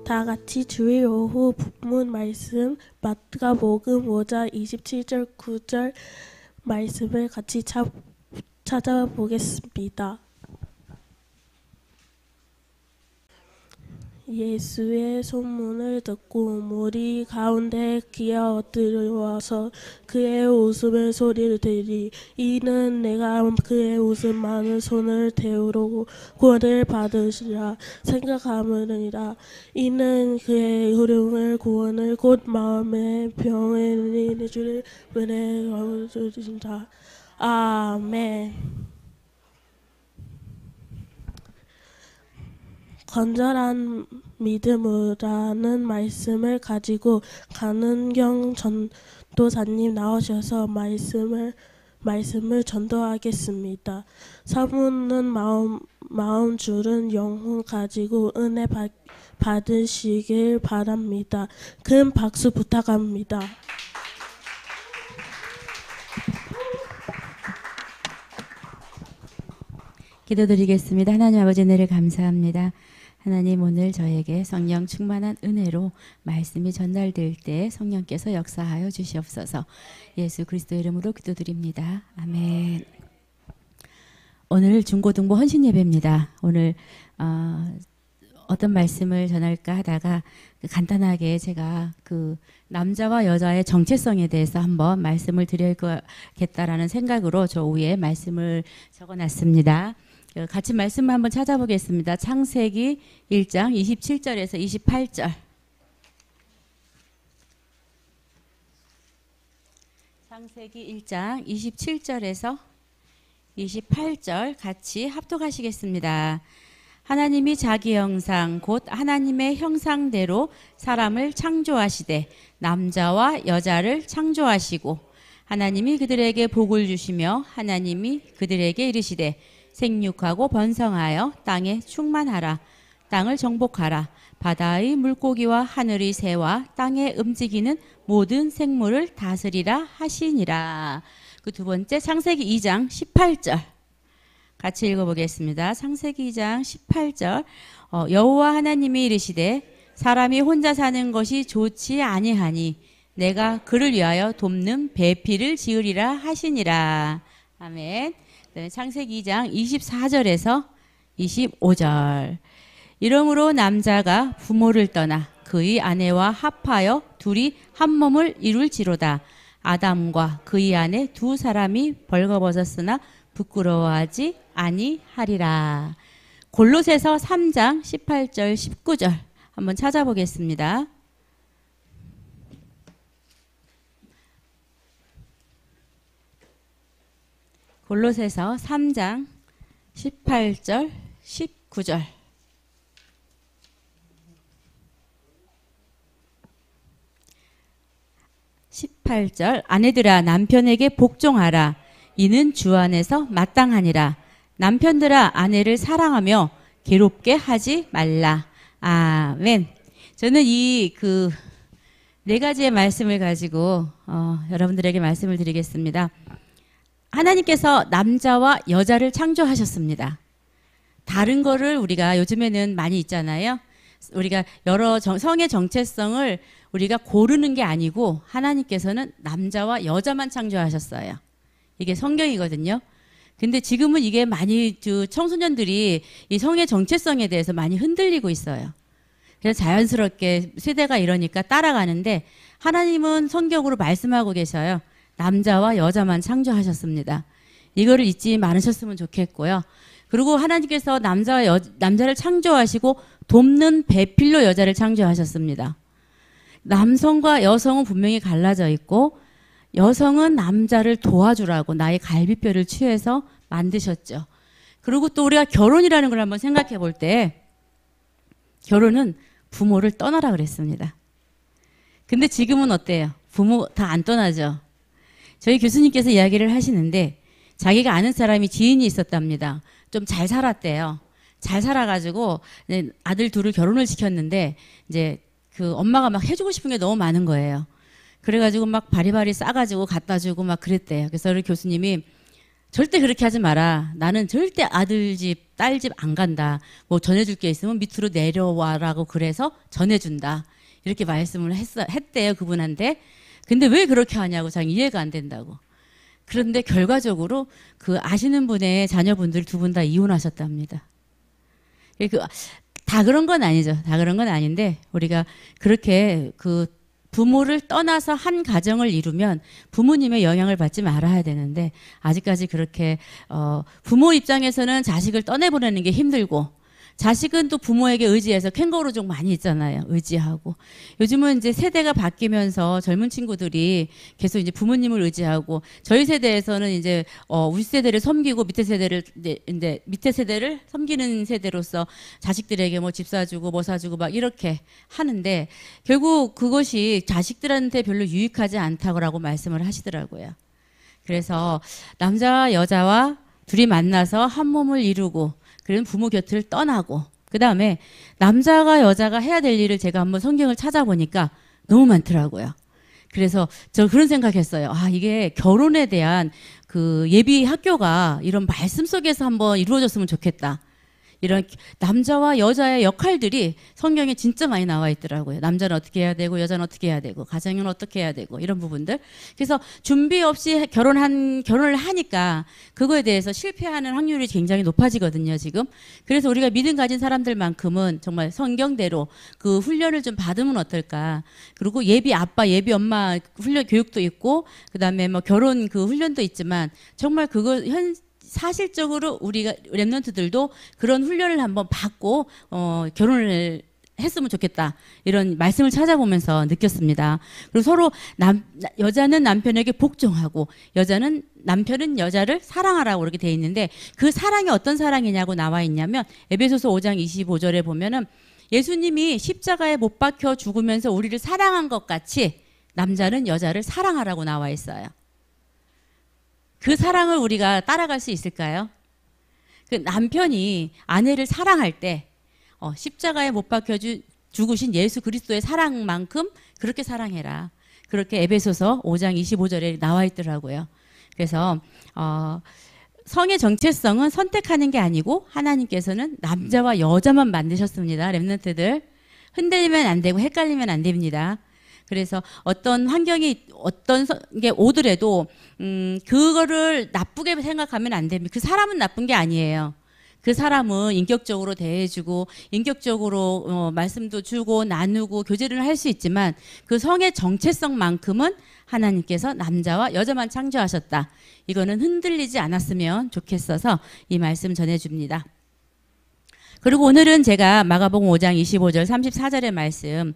다 같이 주일 오후 본문 말씀 마가복음 5장 27절 9절 말씀을 같이 찾아보겠습니다. 예수의 소문을 듣고 무리 가운데 기어들어와서 그의 웃음의 소리를 들으니 이는 내가 그의 웃음 많은 손을 대우로 구원을 받으시라 생각하느니라. 이는 그의 흐름을 구원을 곧 마음의 병을 주를 은혜 주신다. 아멘. 건전한 믿음이라는 말씀을 가지고 강은경 전도사님 나오셔서 말씀을 전도하겠습니다. 사모는 마음 주는 영혼 가지고 은혜 받으시길 바랍니다. 큰 박수 부탁합니다. 기도드리겠습니다. 하나님 아버지 은혜를 감사합니다. 하나님 오늘 저에게 성령 충만한 은혜로 말씀이 전달될 때 성령께서 역사하여 주시옵소서. 예수 그리스도 이름으로 기도드립니다. 아멘. 오늘 중고등부 헌신 예배입니다. 오늘 어떤 말씀을 전할까 하다가 간단하게 제가 그 남자와 여자의 정체성에 대해서 한번 말씀을 드려야겠다라는 생각으로 저 위에 말씀을 적어놨습니다. 같이 말씀을 한번 찾아보겠습니다. 창세기 1장 27절에서 28절. 창세기 1장 27절에서 28절 같이 합독하시겠습니다. 하나님이 자기 형상 곧 하나님의 형상대로 사람을 창조하시되 남자와 여자를 창조하시고 하나님이 그들에게 복을 주시며 하나님이 그들에게 이르시되 생육하고 번성하여 땅에 충만하라. 땅을 정복하라. 바다의 물고기와 하늘의 새와 땅에 움직이는 모든 생물을 다스리라 하시니라. 그 두 번째 창세기 2장 18절 같이 읽어보겠습니다. 창세기 2장 18절 여호와 하나님이 이르시되 사람이 혼자 사는 것이 좋지 아니하니 내가 그를 위하여 돕는 배필을 지으리라 하시니라. 아멘. 창세기 2장 24절에서 25절. 이러므로 남자가 부모를 떠나 그의 아내와 합하여 둘이 한 몸을 이룰지로다. 아담과 그의 아내 두 사람이 벌거벗었으나 부끄러워하지 아니하리라. 골로새서 3장 18절 19절 한번 찾아보겠습니다. 골로새서 3장 18절 19절. 아내들아 남편에게 복종하라. 이는 주 안에서 마땅하니라. 남편들아 아내를 사랑하며 괴롭게 하지 말라. 아멘. 저는 이 네 가지의 말씀을 가지고 여러분들에게 말씀을 드리겠습니다. 하나님께서 남자와 여자를 창조하셨습니다. 다른 거를 우리가 요즘에는 많이 있잖아요. 우리가 여러 성의 정체성을 우리가 고르는 게 아니고 하나님께서는 남자와 여자만 창조하셨어요. 이게 성경이거든요. 근데 지금은 이게 많이 청소년들이 이 성의 정체성에 대해서 많이 흔들리고 있어요. 그래서 자연스럽게 세대가 이러니까 따라가는데 하나님은 성경으로 말씀하고 계셔요. 남자와 여자만 창조하셨습니다. 이거를 잊지 않으셨으면 좋겠고요. 그리고 하나님께서 남자를 창조하시고 돕는 배필로 여자를 창조하셨습니다. 남성과 여성은 분명히 갈라져 있고 여성은 남자를 도와주라고 나의 갈비뼈를 취해서 만드셨죠. 그리고 또 우리가 결혼이라는 걸 한번 생각해 볼 때 결혼은 부모를 떠나라 그랬습니다. 근데 지금은 어때요? 부모 다 안 떠나죠. 저희 교수님께서 이야기를 하시는데 자기가 아는 사람이 지인이 있었답니다. 좀 잘 살았대요. 잘 살아가지고 아들 둘을 결혼을 시켰는데 이제 그 엄마가 막 해주고 싶은 게 너무 많은 거예요. 그래가지고 막 바리바리 싸가지고 갖다 주고 막 그랬대요. 그래서 우리 교수님이 절대 그렇게 하지 마라. 나는 절대 아들 집, 딸 집 안 간다. 뭐 전해줄 게 있으면 밑으로 내려와라고 그래서 전해준다. 이렇게 말씀을 했대요, 그분한테. 근데 왜 그렇게 하냐고 잘 이해가 안 된다고. 그런데 결과적으로 그 아시는 분의 자녀분들 두 분 다 이혼하셨답니다. 다 그런 건 아니죠. 다 그런 건 아닌데 우리가 그렇게 그 부모를 떠나서 한 가정을 이루면 부모님의 영향을 받지 말아야 되는데 아직까지 그렇게 부모 입장에서는 자식을 떠내보내는 게 힘들고 자식은 또 부모에게 의지해서 캥거루족 많이 있잖아요. 의지하고. 요즘은 이제 세대가 바뀌면서 젊은 친구들이 계속 이제 부모님을 의지하고 저희 세대에서는 이제 우리 세대를 섬기고 밑에 세대를 이제 밑에 세대를 섬기는 세대로서 자식들에게 뭐 집 사주고 뭐 사주고 막 이렇게 하는데 결국 그것이 자식들한테 별로 유익하지 않다고 말씀을 하시더라고요. 그래서 남자와 여자와 둘이 만나서 한 몸을 이루고 그런 부모 곁을 떠나고 그 다음에 남자가 여자가 해야 될 일을 제가 한번 성경을 찾아보니까 너무 많더라고요. 그래서 저 그런 생각했어요. 아, 이게 결혼에 대한 그 예비 학교가 이런 말씀 속에서 한번 이루어졌으면 좋겠다. 이런 남자와 여자의 역할들이 성경에 진짜 많이 나와 있더라고요. 남자는 어떻게 해야 되고 여자는 어떻게 해야 되고 가정은 어떻게 해야 되고 이런 부분들. 그래서 준비 없이 결혼을 하니까 그거에 대해서 실패하는 확률이 굉장히 높아지거든요, 지금. 그래서 우리가 믿음 가진 사람들만큼은 정말 성경대로 그 훈련을 좀 받으면 어떨까. 그리고 예비 아빠, 예비 엄마 훈련 교육도 있고 그다음에 뭐 결혼 그 훈련도 있지만 정말 그거 사실적으로 우리가 랩런트들도 그런 훈련을 한번 받고 결혼을 했으면 좋겠다 이런 말씀을 찾아보면서 느꼈습니다. 그리고 서로 여자는 남편에게 복종하고 남편은 여자를 사랑하라고 그렇게 돼 있는데 그 사랑이 어떤 사랑이냐고 나와 있냐면 에베소서 5장 25절에 보면은 예수님이 십자가에 못 박혀 죽으면서 우리를 사랑한 것 같이 남자는 여자를 사랑하라고 나와 있어요. 그 사랑을 우리가 따라갈 수 있을까요? 그 남편이 아내를 사랑할 때 십자가에 못 박혀 죽으신 예수 그리스도의 사랑만큼 그렇게 사랑해라. 그렇게 에베소서 5장 25절에 나와 있더라고요. 그래서 성의 정체성은 선택하는 게 아니고 하나님께서는 남자와 여자만 만드셨습니다. 랩런트들. 흔들리면 안 되고 헷갈리면 안 됩니다. 그래서 어떤 환경이 어떤 게 오더라도 그거를 나쁘게 생각하면 안 됩니다. 그 사람은 나쁜 게 아니에요. 그 사람은 인격적으로 대해주고 인격적으로 말씀도 주고 나누고 교제를 할 수 있지만 그 성의 정체성만큼은 하나님께서 남자와 여자만 창조하셨다. 이거는 흔들리지 않았으면 좋겠어서 이 말씀 전해줍니다. 그리고 오늘은 제가 마가복음 5장 25절 34절의 말씀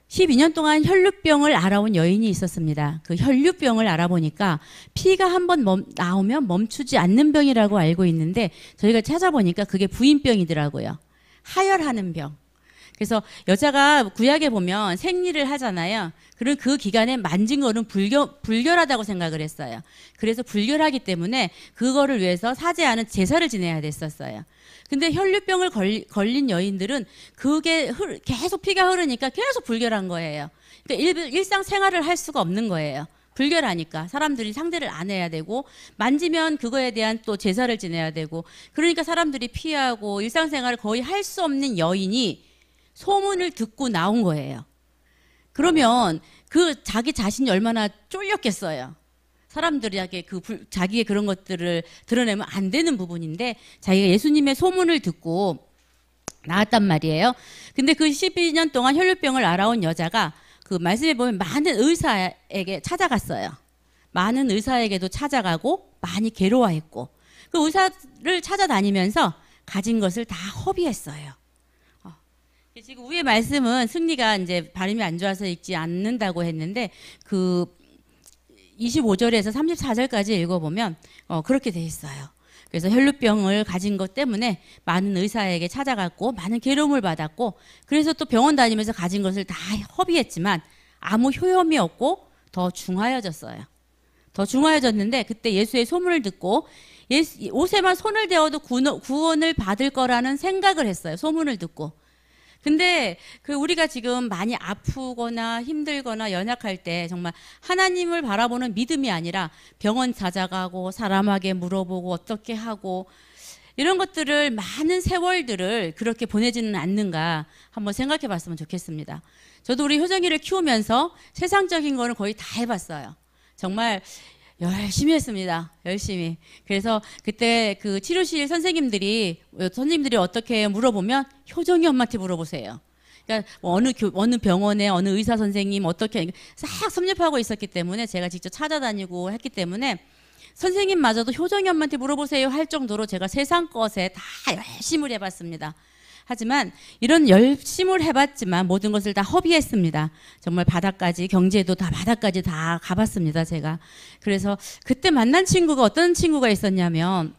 12년 동안 혈루병을 알아온 여인이 있었습니다. 그 혈루병을 알아보니까 피가 한번 나오면 멈추지 않는 병이라고 알고 있는데 저희가 찾아보니까 그게 부인병이더라고요. 하혈하는 병. 그래서 여자가 구약에 보면 생리를 하잖아요. 그리고 그 기간에 만진 거는 불결하다고 생각을 했어요. 그래서 불결하기 때문에 그거를 위해서 사제하는 제사를 지내야 됐었어요. 근데 혈류병을 걸린 여인들은 그게 계속 피가 흐르니까 계속 불결한 거예요. 그러니까 일상생활을 할 수가 없는 거예요. 불결하니까 사람들이 상대를 안 해야 되고 만지면 그거에 대한 또 제사를 지내야 되고 그러니까 사람들이 피하고 일상생활을 거의 할 수 없는 여인이 소문을 듣고 나온 거예요. 그러면 그 자기 자신이 얼마나 쫄렸겠어요. 사람들에게 자기의 그런 것들을 드러내면 안 되는 부분인데 자기가 예수님의 소문을 듣고 나왔단 말이에요. 근데 그 12년 동안 혈류병을 알아온 여자가 그 말씀에 보면 많은 의사에게 찾아갔어요. 많은 의사에게도 찾아가고 많이 괴로워했고 그 의사를 찾아다니면서 가진 것을 다 허비했어요. 지금 위의 말씀은 승리가 이제 발음이 안 좋아서 읽지 않는다고 했는데 25절에서 34절까지 읽어보면 그렇게 돼 있어요. 그래서 혈루병을 가진 것 때문에 많은 의사에게 찾아갔고 많은 괴로움을 받았고 그래서 또 병원 다니면서 가진 것을 다 허비했지만 아무 효험이 없고 더 중하여졌어요. 더 중하여졌는데 그때 예수의 소문을 듣고 옷에만 손을 대어도 구원을 받을 거라는 생각을 했어요. 소문을 듣고. 근데 그 우리가 지금 많이 아프거나 힘들거나 연약할 때 정말 하나님을 바라보는 믿음이 아니라 병원 찾아가고 사람에게 물어보고 어떻게 하고 이런 것들을 많은 세월들을 그렇게 보내지는 않는가 한번 생각해 봤으면 좋겠습니다. 저도 우리 효정이를 키우면서 세상적인 거는 거의 다 해봤어요. 정말 열심히 했습니다. 열심히. 그래서 그때 그 치료실 선생님들이 어떻게 물어보면 효정이 엄마한테 물어보세요. 그러니까 어느 병원에 어느 의사 선생님 어떻게 싹 섭렵하고 있었기 때문에 제가 직접 찾아다니고 했기 때문에 선생님마저도 효정이 엄마한테 물어보세요 할 정도로 제가 세상 것에 다 열심을 해봤습니다. 하지만 이런 열심을 해봤지만 모든 것을 다 허비했습니다. 정말 바닥까지 경제도 다 바닥까지 다 가봤습니다. 제가. 그래서 그때 만난 친구가 어떤 친구가 있었냐면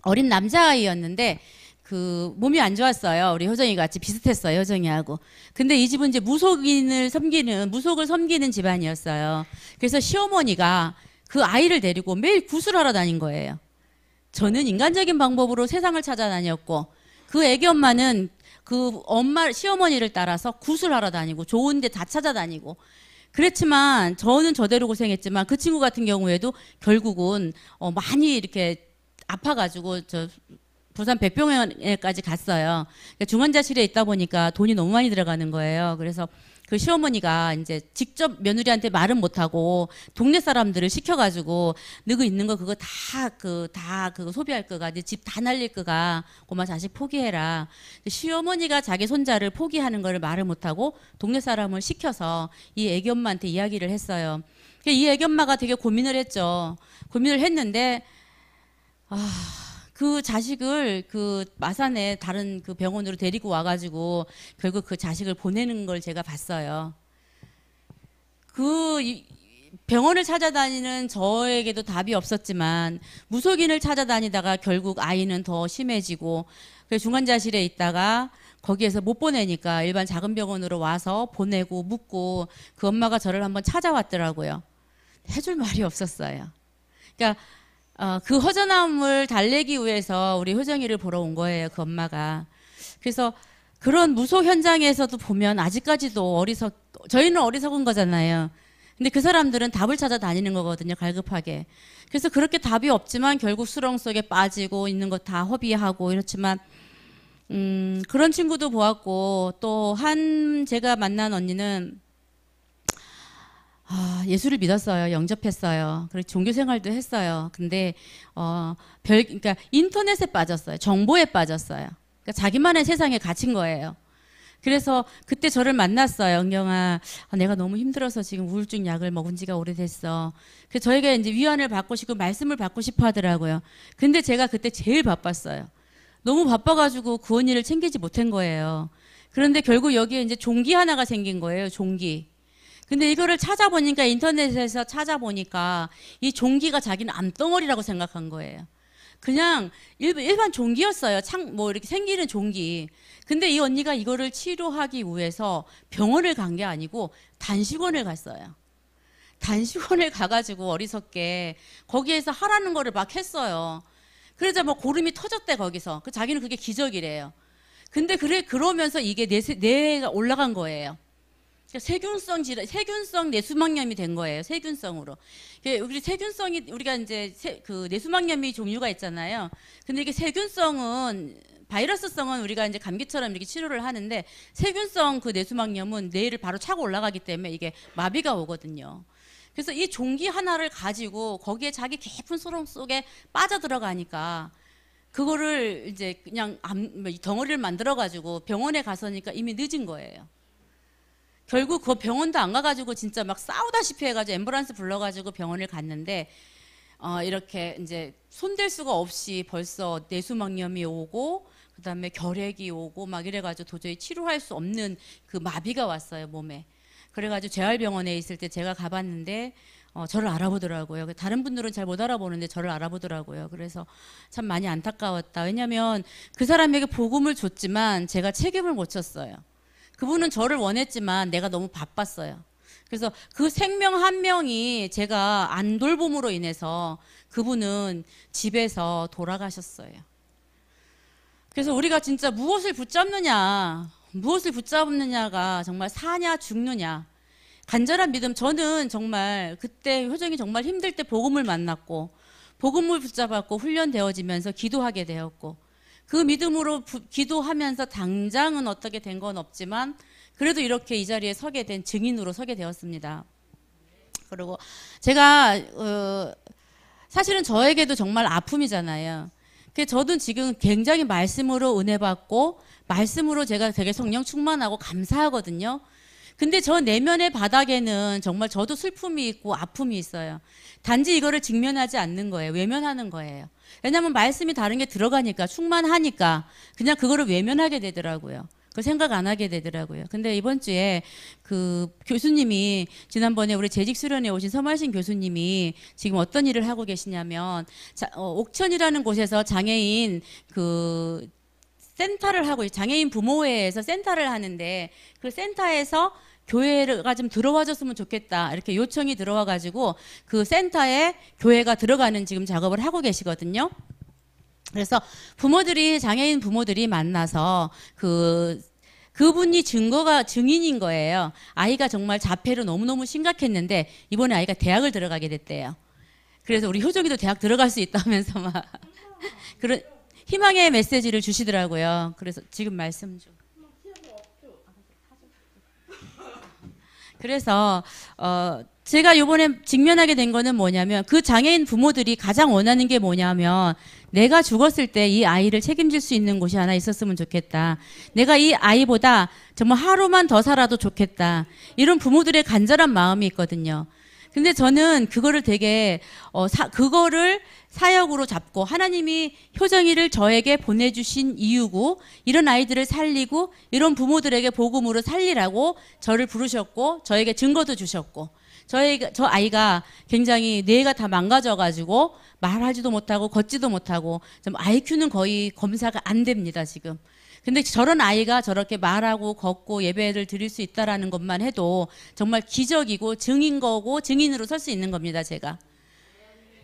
어린 남자아이였는데 그 몸이 안 좋았어요. 우리 효정이 같이 비슷했어요. 효정이하고. 근데 이 집은 이제 무속을 섬기는 집안이었어요. 그래서 시어머니가 그 아이를 데리고 매일 구슬하러 다닌 거예요. 저는 인간적인 방법으로 세상을 찾아다녔고 그 애기 엄마는 그 시어머니를 따라서 구슬하러 다니고 좋은 데 다 찾아다니고 그랬지만 저는 저대로 고생했지만 그 친구 같은 경우에도 결국은 많이 이렇게 아파가지고 부산 백병원에까지 갔어요. 그러니까 중환자실에 있다 보니까 돈이 너무 많이 들어가는 거예요. 그래서 그 시어머니가 이제 직접 며느리한테 말은 못하고 동네 사람들을 시켜가지고 너그 있는 거 그거 다 그거 소비할 거가 네 집 다 날릴 거가 고마 자식 포기해라. 시어머니가 자기 손자를 포기하는 거를 말을 못하고 동네 사람을 시켜서 이 애기 엄마한테 이야기를 했어요. 이 애기 엄마가 되게 고민을 했죠. 고민을 했는데 그 자식을 그 마산에 다른 그 병원으로 데리고 와가지고 결국 그 자식을 보내는 걸 제가 봤어요. 그 병원을 찾아다니는 저에게도 답이 없었지만 무속인을 찾아다니다가 결국 아이는 더 심해지고 중환자실에 있다가 거기에서 못 보내니까 일반 작은 병원으로 와서 보내고 묻고 그 엄마가 저를 한번 찾아왔더라고요. 해줄 말이 없었어요. 그러니까 그 허전함을 달래기 위해서 우리 효정이를 보러 온 거예요. 그 엄마가. 그래서 그런 무속 현장에서도 보면 아직까지도 저희는 어리석은 거잖아요. 근데 그 사람들은 답을 찾아 다니는 거거든요. 갈급하게. 그래서 그렇게 답이 없지만 결국 수렁 속에 빠지고 있는 거 다 허비하고 이렇지만 그런 친구도 보았고 또 제가 만난 언니는 예수를 믿었어요. 영접했어요. 그리고 종교 생활도 했어요. 근데 그러니까 인터넷에 빠졌어요. 정보에 빠졌어요. 그러니까 자기만의 세상에 갇힌 거예요. 그래서 그때 저를 만났어요. 은경아, 내가 너무 힘들어서 지금 우울증 약을 먹은 지가 오래됐어. 그래서 저에게 이제 위안을 받고 싶고 말씀을 받고 싶어 하더라고요. 근데 제가 그때 제일 바빴어요. 너무 바빠가지고 그 언니를 챙기지 못한 거예요. 그런데 결국 여기에 이제 종기 하나가 생긴 거예요. 종기. 근데 이거를 찾아보니까 인터넷에서 찾아보니까 이 종기가 자기는 암덩어리라고 생각한 거예요. 그냥 일반 종기였어요. 뭐 이렇게 생기는 종기. 근데 이 언니가 이거를 치료하기 위해서 병원을 간 게 아니고 단식원을 갔어요. 단식원을 가가지고 어리석게 거기에서 하라는 거를 막 했어요. 그래서 뭐 고름이 터졌대 거기서. 자기는 그게 기적이래요. 근데 그러면서 이게 뇌가 올라간 거예요. 세균성 뇌수막염이 된 거예요. 세균성으로. 우리가 이제 그 뇌수막염이 종류가 있잖아요. 근데 이게 바이러스성은 우리가 이제 감기처럼 이렇게 치료를 하는데 세균성 그 뇌수막염은 뇌를 바로 차고 올라가기 때문에 이게 마비가 오거든요. 그래서 이 종기 하나를 가지고 거기에 자기 깊은 소름 속에 빠져들어가니까 그거를 이제 그냥 덩어리를 만들어가지고 병원에 가서니까 이미 늦은 거예요. 결국 그 병원도 안 가가지고 진짜 막 싸우다시피 해가지고 앰뷸런스 불러가지고 병원을 갔는데 이렇게 이제 손댈 수가 없이 벌써 뇌수막염이 오고 그다음에 결핵이 오고 막 이래가지고 도저히 치료할 수 없는 그 마비가 왔어요 몸에. 그래가지고 재활병원에 있을 때 제가 가봤는데 저를 알아보더라고요. 다른 분들은 잘 못 알아보는데 저를 알아보더라고요. 그래서 참 많이 안타까웠다. 왜냐하면 그 사람에게 복음을 줬지만 제가 책임을 못 졌어요. 그분은 저를 원했지만 내가 너무 바빴어요. 그래서 그 생명 한 명이 제가 안 돌봄으로 인해서 그분은 집에서 돌아가셨어요. 그래서 우리가 진짜 무엇을 붙잡느냐, 무엇을 붙잡느냐가 정말 사냐 죽느냐. 간절한 믿음. 저는 정말 그때 효정이 정말 힘들 때 복음을 만났고 복음을 붙잡았고 훈련되어지면서 기도하게 되었고 그 믿음으로 기도하면서 당장은 어떻게 된 건 없지만 그래도 이렇게 이 자리에 서게 된 증인으로 서게 되었습니다. 그리고 제가 사실은 저에게도 정말 아픔이잖아요. 저도 지금 굉장히 말씀으로 은혜 받고 말씀으로 제가 되게 성령 충만하고 감사하거든요. 근데 저 내면의 바닥에는 정말 저도 슬픔이 있고 아픔이 있어요. 단지 이거를 직면하지 않는 거예요. 외면하는 거예요. 왜냐하면 말씀이 다른 게 들어가니까 충만하니까 그냥 그거를 외면하게 되더라고요. 그걸 생각 안 하게 되더라고요. 근데 이번 주에 그 교수님이 지난번에 우리 재직 수련회 오신 서말신 교수님이 지금 어떤 일을 하고 계시냐면 옥천이라는 곳에서 장애인 그 센터를 하고 장애인 부모회에서 센터를 하는데 그 센터에서 교회가 좀 들어와 줬으면 좋겠다 이렇게 요청이 들어와 가지고 그 센터에 교회가 들어가는 지금 작업을 하고 계시거든요. 그래서 장애인 부모들이 만나서 그분이 증인인 거예요. 아이가 정말 자폐로 너무너무 심각했는데 이번에 아이가 대학을 들어가게 됐대요. 그래서 우리 효정이도 대학 들어갈 수 있다면서 막 그런 희망의 메시지를 주시더라고요. 그래서 지금 말씀 좀. 그래서 제가 이번에 직면하게 된 거는 뭐냐면 그 장애인 부모들이 가장 원하는 게 뭐냐면 내가 죽었을 때 이 아이를 책임질 수 있는 곳이 하나 있었으면 좋겠다. 내가 이 아이보다 정말 하루만 더 살아도 좋겠다. 이런 부모들의 간절한 마음이 있거든요. 근데 저는 그거를 되게 그거를 사역으로 잡고 하나님이 효정이를 저에게 보내주신 이유고 이런 아이들을 살리고 이런 부모들에게 복음으로 살리라고 저를 부르셨고 저에게 증거도 주셨고 저 아이가 굉장히 뇌가 다 망가져가지고 말하지도 못하고 걷지도 못하고 좀 IQ는 거의 검사가 안 됩니다 지금. 근데 저런 아이가 저렇게 말하고 걷고 예배를 드릴 수 있다라는 것만 해도 정말 기적이고 증인으로 설 수 있는 겁니다 제가.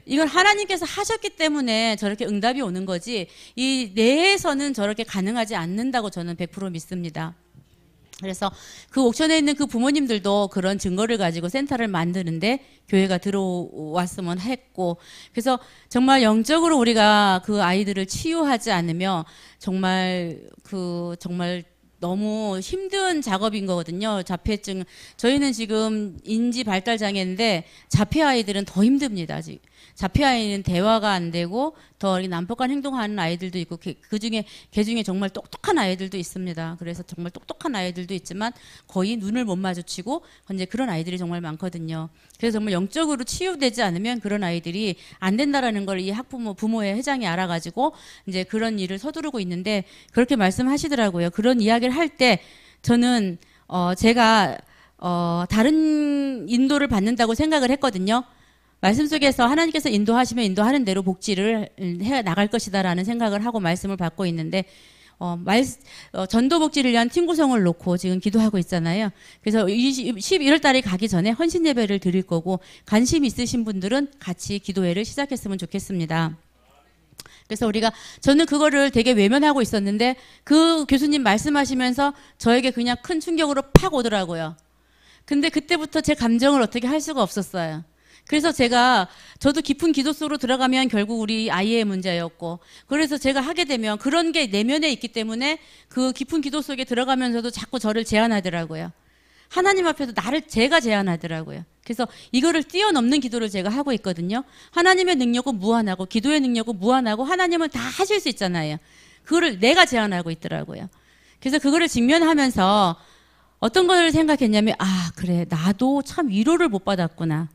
이건 하나님께서 하셨기 때문에 저렇게 응답이 오는 거지 이 뇌에서는 저렇게 가능하지 않는다고 저는 100% 믿습니다. 그래서 그 옥천에 있는 그 부모님들도 그런 증거를 가지고 센터를 만드는데 교회가 들어왔으면 했고 그래서 정말 영적으로 우리가 그 아이들을 치유하지 않으면 정말 너무 힘든 작업인 거거든요. 자폐증 저희는 지금 인지 발달 장애인데 자폐 아이들은 더 힘듭니다. 지금 자폐 아이는 대화가 안 되고 더 난폭한 행동하는 아이들도 있고 그 중에 정말 똑똑한 아이들도 있습니다. 그래서 정말 똑똑한 아이들도 있지만 거의 눈을 못 마주치고 이제 그런 아이들이 정말 많거든요. 그래서 정말 영적으로 치유되지 않으면 그런 아이들이 안 된다라는 걸 이 부모의 회장이 알아가지고 이제 그런 일을 서두르고 있는데 그렇게 말씀하시더라고요. 그런 이야기를 할 때 저는 제가 다른 인도를 받는다고 생각을 했거든요. 말씀 속에서 하나님께서 인도하시면 인도하는 대로 복지를 해 나갈 것이다라는 생각을 하고 말씀을 받고 있는데 전도 복지를 위한 팀 구성을 놓고 지금 기도하고 있잖아요. 그래서 11월 달에 가기 전에 헌신 예배를 드릴 거고 관심 있으신 분들은 같이 기도회를 시작했으면 좋겠습니다. 그래서 저는 그거를 되게 외면하고 있었는데 그 교수님 말씀하시면서 저에게 그냥 큰 충격으로 팍 오더라고요. 근데 그때부터 제 감정을 어떻게 할 수가 없었어요. 그래서 저도 깊은 기도 속으로 들어가면 결국 우리 아이의 문제였고 그래서 제가 하게 되면 그런 게 내면에 있기 때문에 그 깊은 기도 속에 들어가면서도 자꾸 저를 제한하더라고요. 하나님 앞에서 제가 제한하더라고요. 그래서 이거를 뛰어넘는 기도를 제가 하고 있거든요. 하나님의 능력은 무한하고 기도의 능력은 무한하고 하나님은 다 하실 수 있잖아요. 그거를 내가 제한하고 있더라고요. 그래서 그거를 직면하면서 어떤 걸 생각했냐면 그래 나도 참 위로를 못 받았구나.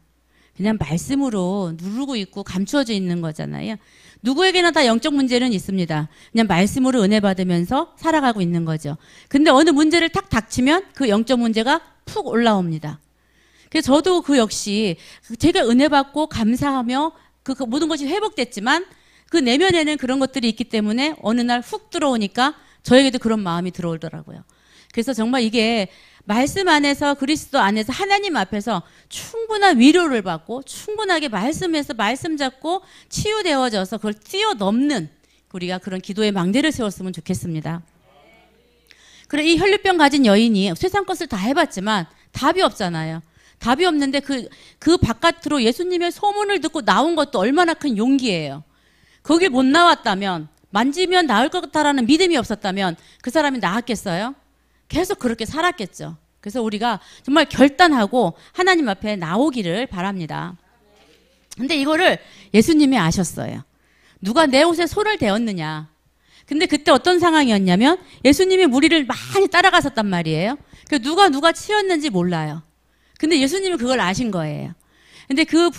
그냥 말씀으로 누르고 있고 감추어져 있는 거잖아요. 누구에게나 다 영적 문제는 있습니다. 그냥 말씀으로 은혜 받으면서 살아가고 있는 거죠. 근데 어느 문제를 탁 닥치면 그 영적 문제가 푹 올라옵니다. 그래서 저도 그 역시 제가 은혜 받고 감사하며 그 모든 것이 회복됐지만 그 내면에는 그런 것들이 있기 때문에 어느 날 훅 들어오니까 저에게도 그런 마음이 들어오더라고요. 그래서 정말 이게 말씀 안에서 그리스도 안에서 하나님 앞에서 충분한 위로를 받고 충분하게 말씀에서 말씀 잡고 치유되어져서 그걸 뛰어넘는 우리가 그런 기도의 망대를 세웠으면 좋겠습니다. 그래, 이 혈류병 가진 여인이 세상 것을 다 해봤지만 답이 없잖아요. 답이 없는데 그 바깥으로 예수님의 소문을 듣고 나온 것도 얼마나 큰 용기예요. 거길 못 나왔다면, 만지면 나을 것 같다라는 믿음이 없었다면 그 사람이 나았겠어요? 계속 그렇게 살았겠죠. 그래서 우리가 정말 결단하고 하나님 앞에 나오기를 바랍니다. 근데 이거를 예수님이 아셨어요. 누가 내 옷에 손을 대었느냐. 근데 그때 어떤 상황이었냐면 예수님이 무리를 많이 따라갔었단 말이에요. 누가 치였는지 몰라요. 근데 예수님은 그걸 아신 거예요. 근데 그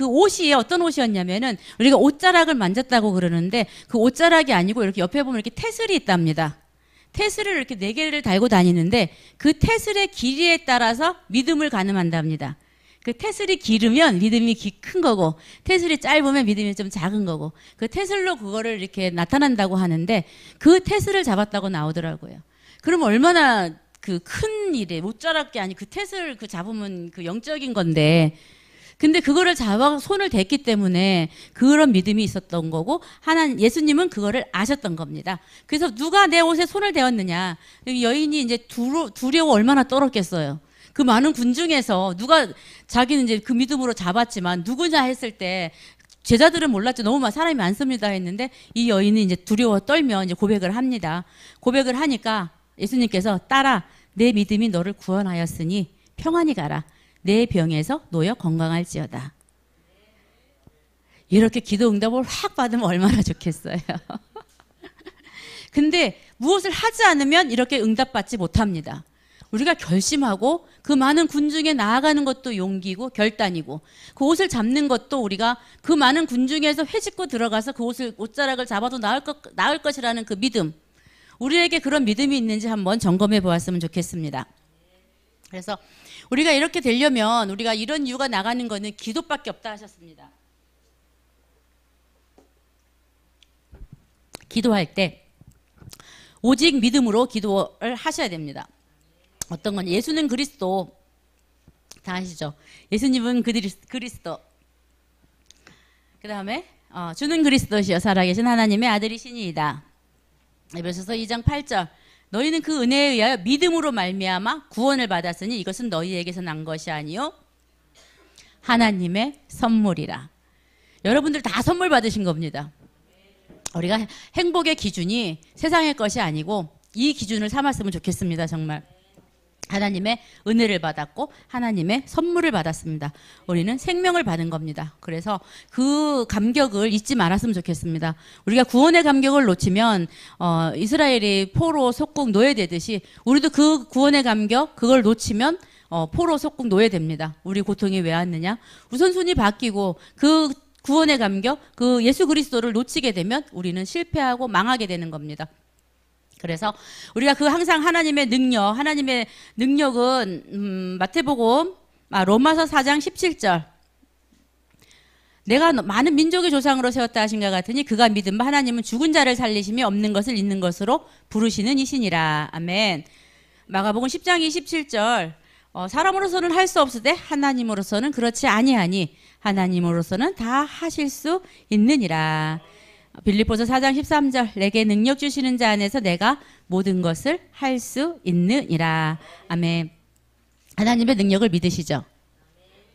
옷이 어떤 옷이었냐면은 우리가 옷자락을 만졌다고 그러는데 그 옷자락이 아니고 이렇게 옆에 보면 이렇게 태슬이 있답니다. 태슬을 이렇게 4개를 달고 다니는데 그 태슬의 길이에 따라서 믿음을 가늠한답니다. 그 태슬이 길으면 믿음이 큰 거고 태슬이 짧으면 믿음이 좀 작은 거고 그 태슬로 그거를 이렇게 나타난다고 하는데 그 태슬을 잡았다고 나오더라고요. 그러면 얼마나 그 큰 일에 옷자락이 아니 그 태슬 그 잡으면 그 영적인 건데 근데 그거를 잡아 손을 댔기 때문에 그런 믿음이 있었던 거고 예수님은 그거를 아셨던 겁니다. 그래서 누가 내 옷에 손을 대었느냐. 여인이 이제 두려워 얼마나 떨었겠어요. 그 많은 군 중에서 누가 자기는 이제 그 믿음으로 잡았지만 누구냐 했을 때 제자들은 몰랐죠. 너무 사람이 많습니다 했는데 이 여인이 이제 두려워 떨며 이제 고백을 합니다. 고백을 하니까 예수님께서 따라 내 믿음이 너를 구원하였으니 평안히 가라. 내 병에서 놓여 건강할지어다. 이렇게 기도 응답을 확 받으면 얼마나 좋겠어요. 근데 무엇을 하지 않으면 이렇게 응답받지 못합니다. 우리가 결심하고 그 많은 군 중에 나아가는 것도 용기고 결단이고 그 옷을 잡는 것도 우리가 그 많은 군 중에서 회집고 들어가서 그 옷자락을 잡아도 나을 것이라는 그 믿음. 우리에게 그런 믿음이 있는지 한번 점검해 보았으면 좋겠습니다. 그래서 우리가 이렇게 되려면 우리가 이런 이유가 나가는 거는 기도밖에 없다 하셨습니다. 기도할 때 오직 믿음으로 기도를 하셔야 됩니다. 어떤 건 예수는 그리스도 다 아시죠? 예수님은 그리스도. 그 다음에 주는 그리스도시여 살아계신 하나님의 아들이시니이다. 에베소서 2장 8절 너희는 그 은혜에 의하여 믿음으로 말미암아 구원을 받았으니 이것은 너희에게서 난 것이 아니요 하나님의 선물이라. 여러분들 다 선물 받으신 겁니다. 우리가 행복의 기준이 세상의 것이 아니고 이 기준을 삼았으면 좋겠습니다. 정말 하나님의 은혜를 받았고 하나님의 선물을 받았습니다. 우리는 생명을 받은 겁니다. 그래서 그 감격을 잊지 말았으면 좋겠습니다. 우리가 구원의 감격을 놓치면 이스라엘이 포로 속국 노예되듯이 우리도 그 구원의 감격 그걸 놓치면 포로 속국 노예됩니다. 우리 고통이 왜 왔느냐? 우선순위 바뀌고 그 구원의 감격 그 예수 그리스도를 놓치게 되면 우리는 실패하고 망하게 되는 겁니다. 그래서 우리가 항상 하나님의 능력은 마태복음 로마서 4장 17절 내가 많은 민족의 조상으로 세웠다 하신 것 같으니 그가 믿음 바 하나님은 죽은 자를 살리시며 없는 것을 있는 것으로 부르시는 이시니라. 아멘. 마가복음 10장 27절 사람으로서는 할 수 없으되 하나님으로서는 그렇지 아니하니 하나님으로서는 다 하실 수 있느니라. 빌립보서 4장 13절 내게 능력 주시는 자 안에서 내가 모든 것을 할 수 있느니라. 아멘. 하나님의 능력을 믿으시죠?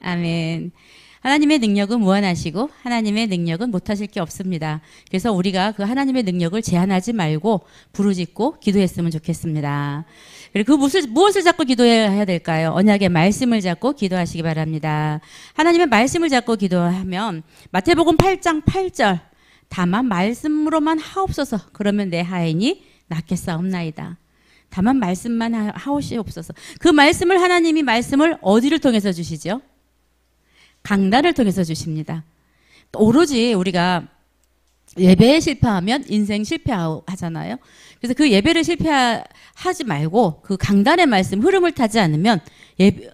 아멘. 하나님의 능력은 무한하시고 하나님의 능력은 못하실 게 없습니다. 그래서 우리가 그 하나님의 능력을 제한하지 말고 부르짖고 기도했으면 좋겠습니다. 그리고 무엇을 잡고 기도해야 될까요? 언약의 말씀을 잡고 기도하시기 바랍니다. 하나님의 말씀을 잡고 기도하면 마태복음 8장 8절 다만 말씀으로만 하옵소서 그러면 내 하인이 낫겠사옵나이다. 다만 말씀만 하옵소서. 그 말씀을 하나님이 말씀을 어디를 통해서 주시죠? 강단을 통해서 주십니다. 오로지 우리가 예배에 실패하면 인생 실패하잖아요. 그래서 그 예배를 실패하지 말고 그 강단의 말씀 흐름을 타지 않으면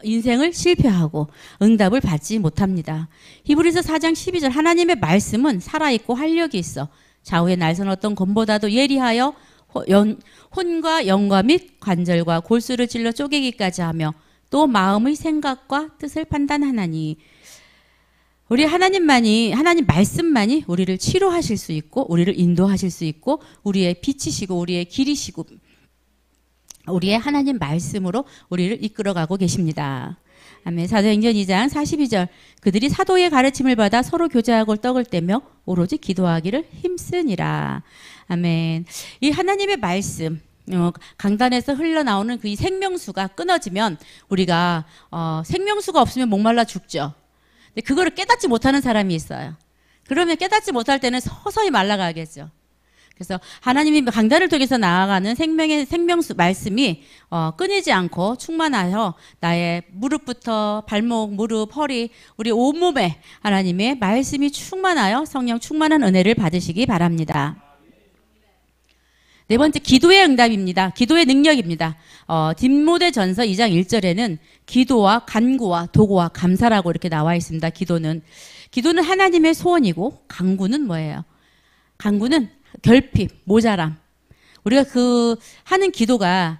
인생을 실패하고 응답을 받지 못합니다. 히브리서 4장 12절 하나님의 말씀은 살아있고 활력이 있어 좌우에 날선 어떤 검보다도 예리하여 혼과 영과 및 관절과 골수를 찔러 쪼개기까지 하며 또 마음의 생각과 뜻을 판단하나니. 우리 하나님 말씀만이 우리를 치료하실 수 있고 우리를 인도하실 수 있고 우리의 빛이시고 우리의 길이시고 우리의 하나님 말씀으로 우리를 이끌어가고 계십니다. 아멘. 사도행전 2장 42절. 그들이 사도의 가르침을 받아 서로 교제하고 떡을 떼며 오로지 기도하기를 힘쓰니라. 아멘. 이 하나님의 말씀, 강단에서 흘러나오는 그 이 생명수가 끊어지면 우리가 생명수가 없으면 목말라 죽죠. 근데 그거를 깨닫지 못하는 사람이 있어요. 그러면 깨닫지 못할 때는 서서히 말라가겠죠. 그래서 하나님이 강단을 통해서 나아가는 생명의 생명수 말씀이 끊이지 않고 충만하여 나의 무릎부터 발목, 무릎, 허리, 우리 온몸에 하나님의 말씀이 충만하여 성령 충만한 은혜를 받으시기 바랍니다. 네 번째, 기도의 응답입니다. 기도의 능력입니다. 디모데전서 2장 1절에는 기도와 간구와 도구와 감사라고 이렇게 나와 있습니다. 기도는 하나님의 소원이고 간구는 뭐예요? 간구는 결핍, 모자람. 우리가 하는 기도가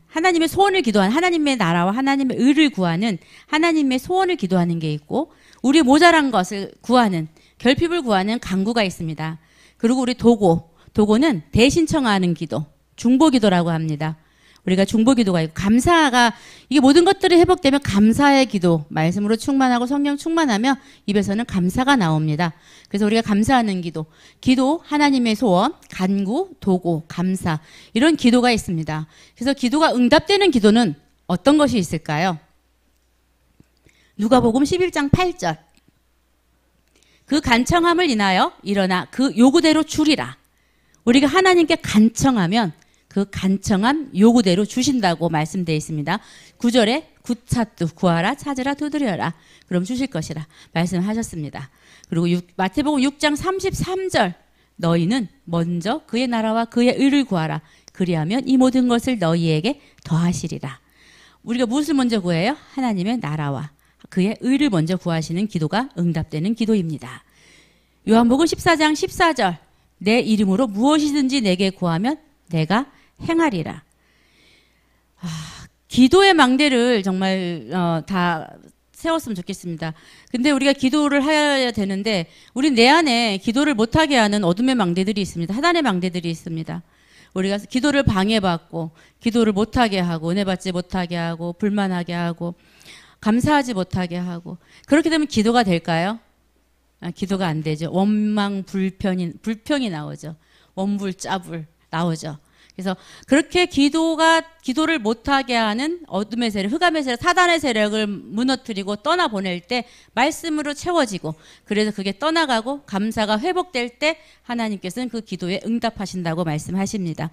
하나님의 소원을 기도하는, 하나님의 나라와 하나님의 의를 구하는 하나님의 소원을 기도하는 게 있고, 우리 모자란 것을 구하는, 결핍을 구하는 간구가 있습니다. 그리고 우리 도구는 대신 청하는 기도, 중보기도라고 합니다. 우리가 중보기도가 있고, 감사가, 이게 모든 것들이 회복되면 감사의 기도, 말씀으로 충만하고 성령 충만하며 입에서는 감사가 나옵니다. 그래서 우리가 감사하는 기도, 하나님의 소원, 간구, 도구, 감사, 이런 기도가 있습니다. 그래서 기도가 응답되는 기도는 어떤 것이 있을까요? 누가복음 11장 8절. 그 간청함을 인하여 일어나 그 요구대로 주리라. 우리가 하나님께 간청하면 그 간청한 요구대로 주신다고 말씀되어 있습니다. 9절에 구차뚜, 구하라, 찾으라, 두드려라. 그럼 주실 것이라 말씀하셨습니다. 그리고 마태복음 6장 33절. 너희는 먼저 그의 나라와 그의 의를 구하라. 그리하면 이 모든 것을 너희에게 더하시리라. 우리가 무엇을 먼저 구해요? 하나님의 나라와 그의 의를 먼저 구하시는 기도가 응답되는 기도입니다. 요한복음 14장 14절. 내 이름으로 무엇이든지 내게 구하면 내가 행하리라. 기도의 망대를 정말 다 세웠으면 좋겠습니다. 근데 우리가 기도를 해야 되는데 우리 내 안에 기도를 못하게 하는 어둠의 망대들이 있습니다. 하단의 망대들이 있습니다. 우리가 기도를 방해받고 기도를 못하게 하고 은혜 받지 못하게 하고 불만하게 하고 감사하지 못하게 하고, 그렇게 되면 기도가 될까요? 기도가 안 되죠. 원망 불평이 나오죠. 원불짜불 나오죠. 그래서 그렇게 기도를 못하게 하는 어둠의 세력, 흑암의 세력, 사단의 세력을 무너뜨리고 떠나보낼 때 말씀으로 채워지고, 그래서 그게 떠나가고 감사가 회복될 때 하나님께서는 그 기도에 응답하신다고 말씀하십니다.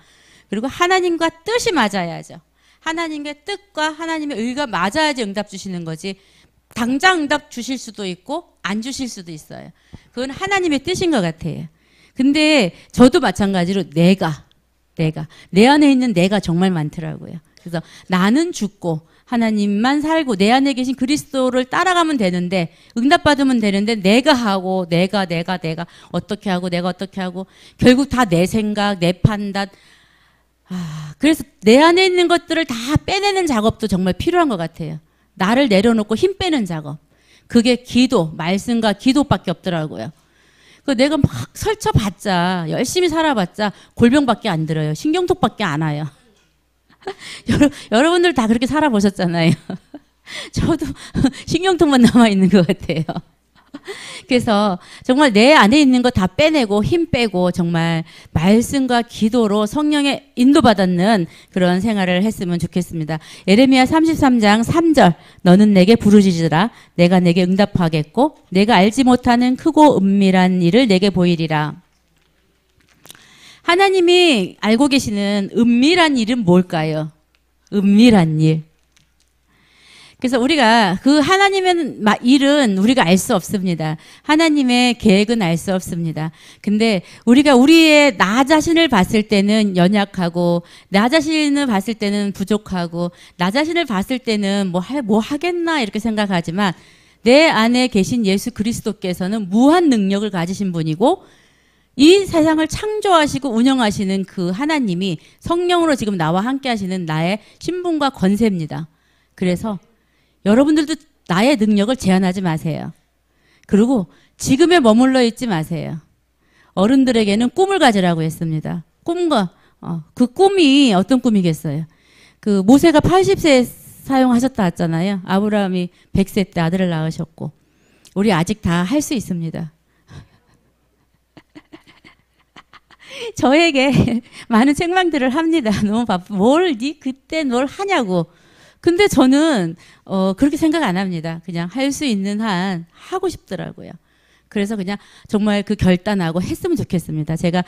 그리고 하나님과 뜻이 맞아야죠. 하나님의 뜻과 하나님의 의가 맞아야지 응답 주시는 거지, 당장 응답 주실 수도 있고 안 주실 수도 있어요. 그건 하나님의 뜻인 것 같아요. 근데 저도 마찬가지로 내 안에 있는 내가 정말 많더라고요. 그래서 나는 죽고 하나님만 살고 내 안에 계신 그리스도를 따라가면 되는데, 응답받으면 되는데, 내가 하고 내가 어떻게 하고 내가 어떻게 하고 결국 다 내 생각, 내 판단. 그래서 내 안에 있는 것들을 다 빼내는 작업도 정말 필요한 것 같아요. 나를 내려놓고 힘 빼는 작업. 그게 기도, 말씀과 기도밖에 없더라고요. 내가 막 설쳐봤자, 열심히 살아봤자 골병밖에 안 들어요. 신경통밖에 안 와요. 여러분들 다 그렇게 살아보셨잖아요. 저도 신경통만 남아있는 것 같아요. 그래서 정말 내 안에 있는 거 다 빼내고 힘 빼고 정말 말씀과 기도로 성령의 인도받는 그런 생활을 했으면 좋겠습니다. 예레미야 33장 3절. 너는 내게 부르짖으라. 내가 내게 응답하겠고 내가 알지 못하는 크고 은밀한 일을 내게 보이리라. 하나님이 알고 계시는 은밀한 일은 뭘까요? 은밀한 일. 그래서 우리가 그 하나님의 일은 우리가 알 수 없습니다. 하나님의 계획은 알 수 없습니다. 근데 우리가 우리의 나 자신을 봤을 때는 연약하고, 나 자신을 봤을 때는 부족하고, 나 자신을 봤을 때는 뭐 하겠나 이렇게 생각하지만, 내 안에 계신 예수 그리스도께서는 무한 능력을 가지신 분이고, 이 세상을 창조하시고 운영하시는 그 하나님이 성령으로 지금 나와 함께 하시는 나의 신분과 권세입니다. 그래서 여러분들도 나의 능력을 제한하지 마세요. 그리고 지금에 머물러 있지 마세요. 어른들에게는 꿈을 가지라고 했습니다. 그 꿈이 어떤 꿈이겠어요? 그 모세가 80세 사용하셨다 했잖아요. 아브라함이 100세 때 아들을 낳으셨고 우리 아직 다 할 수 있습니다. 저에게 많은 책망들을 합니다. 너무 바쁘. 니 그때 뭘 하냐고. 근데 저는 그렇게 생각 안 합니다. 그냥 할 수 있는 한 하고 싶더라고요. 그래서 그냥 정말 그 결단하고 했으면 좋겠습니다. 제가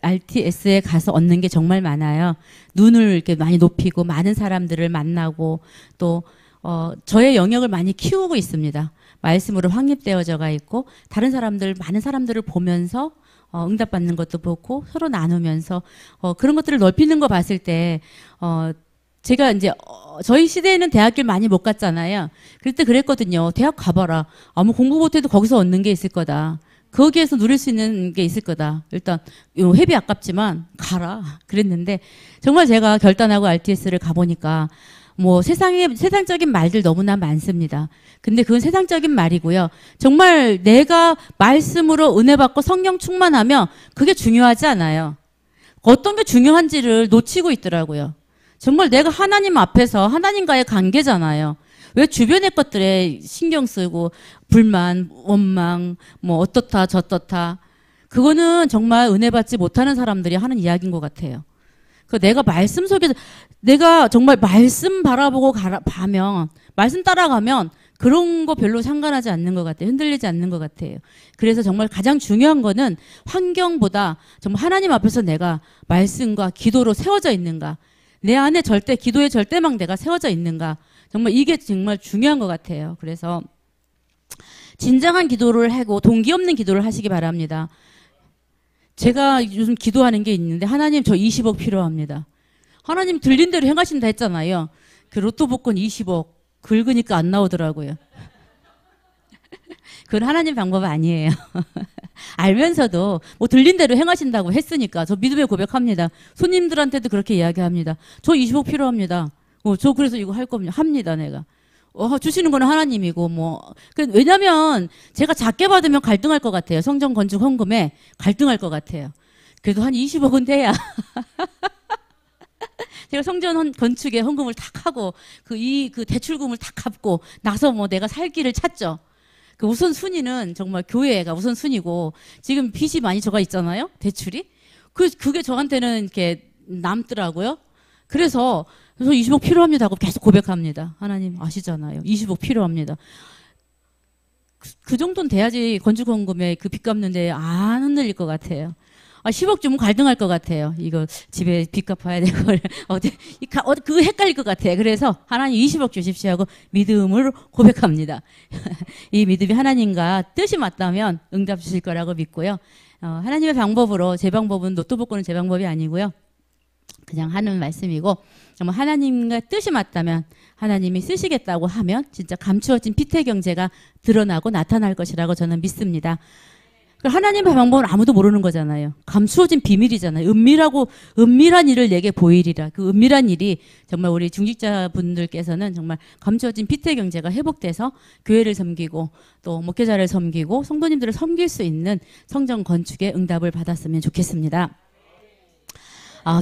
RTS에 가서 얻는 게 정말 많아요. 눈을 이렇게 많이 높이고 많은 사람들을 만나고 또 저의 영역을 많이 키우고 있습니다. 말씀으로 확립되어져가 있고 다른 사람들 많은 사람들을 보면서 응답받는 것도 보고 서로 나누면서 그런 것들을 넓히는 거 봤을 때 제가 이제 저희 시대에는 대학교를 많이 못 갔잖아요. 그럴 때 그랬거든요. 대학 가봐라. 아무 공부 못해도 거기서 얻는 게 있을 거다. 거기에서 누릴 수 있는 게 있을 거다. 일단 회비 아깝지만 가라. 그랬는데 정말 제가 결단하고 RTS를 가보니까 뭐 세상적인 말들 너무나 많습니다. 근데 그건 세상적인 말이고요. 정말 내가 말씀으로 은혜 받고 성령 충만하면 그게 중요하지 않아요. 어떤 게 중요한지를 놓치고 있더라고요. 정말 내가 하나님 앞에서 하나님과의 관계잖아요. 왜 주변의 것들에 신경 쓰고 불만, 원망, 뭐 어떻다 저떻다. 그거는 정말 은혜 받지 못하는 사람들이 하는 이야기인 것 같아요. 그 내가 말씀 속에서 내가 정말 말씀 바라보고 가면 말씀 따라가면 그런 거 별로 상관하지 않는 것 같아요. 흔들리지 않는 것 같아요. 그래서 정말 가장 중요한 거는 환경보다 정말 하나님 앞에서 내가 말씀과 기도로 세워져 있는가. 내 안에 기도의 절대망대가 세워져 있는가. 정말 이게 정말 중요한 것 같아요. 그래서 진정한 기도를 하고 동기 없는 기도를 하시기 바랍니다. 제가 요즘 기도하는 게 있는데 하나님 저 20억 필요합니다. 하나님 들린 대로 행하신다 했잖아요. 그 로또 복권 20억 긁으니까 안 나오더라고요. 그건 하나님 방법 아니에요. 알면서도 뭐 들린 대로 행하신다고 했으니까 저 믿음의 고백합니다. 손님들한테도 그렇게 이야기합니다. 저 20억 필요합니다. 저 그래서 이거 할 겁니다. 합니다, 내가. 주시는 거는 하나님이고 왜냐면 제가 작게 받으면 갈등할 것 같아요. 성전 건축 헌금에 갈등할 것 같아요. 그래도 한 20억은 돼야 제가 성전 건축에 헌금을 탁 하고 그 대출금을 탁 갚고 나서 뭐 내가 살 길을 찾죠. 그 우선순위는 정말 교회가 우선순위고 지금 빚이 많이 들어가 있잖아요. 대출이. 그게 저한테는 이렇게 남더라고요. 그래서 20억 필요합니다 하고 계속 고백합니다. 하나님 아시잖아요. 20억 필요합니다. 그 정도는 돼야지 건축헌금에 그 빚 갚는데 안 흔들릴 것 같아요. 10억 주면 갈등할 것 같아요. 이거 집에 빚 갚아야 되고 그거 헷갈릴 것 같아요. 그래서 하나님 20억 주십시오 하고 믿음으로 고백합니다. 이 믿음이 하나님과 뜻이 맞다면 응답 주실 거라고 믿고요. 하나님의 방법으로 제 방법은 로또 복권은 제 방법이 아니고요. 그냥 하는 말씀이고 하나님과 뜻이 맞다면 하나님이 쓰시겠다고 하면 진짜 감추어진 피태 경제가 드러나고 나타날 것이라고 저는 믿습니다. 하나님의 방법은 아무도 모르는 거잖아요. 감추어진 비밀이잖아요. 은밀한 일을 내게 보이리라. 그 은밀한 일이 정말 우리 중직자분들께서는 정말 감추어진 피태 경제가 회복돼서 교회를 섬기고 또 목회자를 섬기고 성도님들을 섬길 수 있는 성전 건축의 응답을 받았으면 좋겠습니다.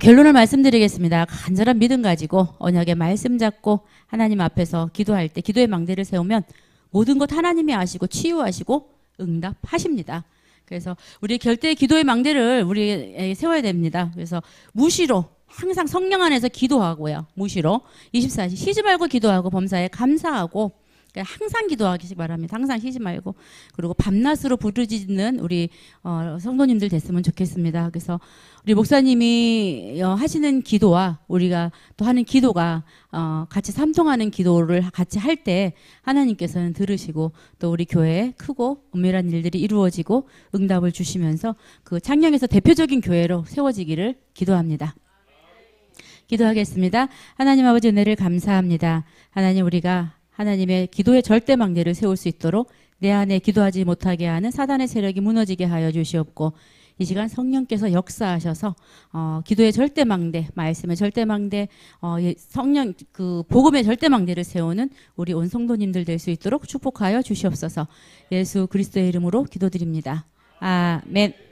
결론을 말씀드리겠습니다. 간절한 믿음 가지고 언약의 말씀 잡고 하나님 앞에서 기도할 때 기도의 망대를 세우면 모든 것 하나님이 아시고 치유하시고 응답하십니다. 그래서 우리 결대의 기도의 망대를 우리 세워야 됩니다. 그래서 무시로 항상 성령 안에서 기도하고요. 무시로 24시 쉬지 말고 기도하고 범사에 감사하고 항상 기도하기 바랍니다. 항상 쉬지 말고 그리고 밤낮으로 부르짖는 우리 성도님들 됐으면 좋겠습니다. 그래서 우리 목사님이 하시는 기도와 우리가 또 하는 기도가 같이 삼통하는 기도를 같이 할 때 하나님께서는 들으시고 또 우리 교회에 크고 은밀한 일들이 이루어지고 응답을 주시면서 그 창녕에서 대표적인 교회로 세워지기를 기도합니다. 기도하겠습니다. 하나님 아버지 은혜를 감사합니다. 하나님 우리가 하나님의 기도의 절대망대를 세울 수 있도록 내 안에 기도하지 못하게 하는 사단의 세력이 무너지게 하여 주시옵고 이 시간 성령께서 역사하셔서 기도의 절대망대, 말씀의 절대망대, 성령 그 복음의 절대망대를 세우는 우리 온 성도님들 될 수 있도록 축복하여 주시옵소서. 예수 그리스도의 이름으로 기도드립니다. 아멘.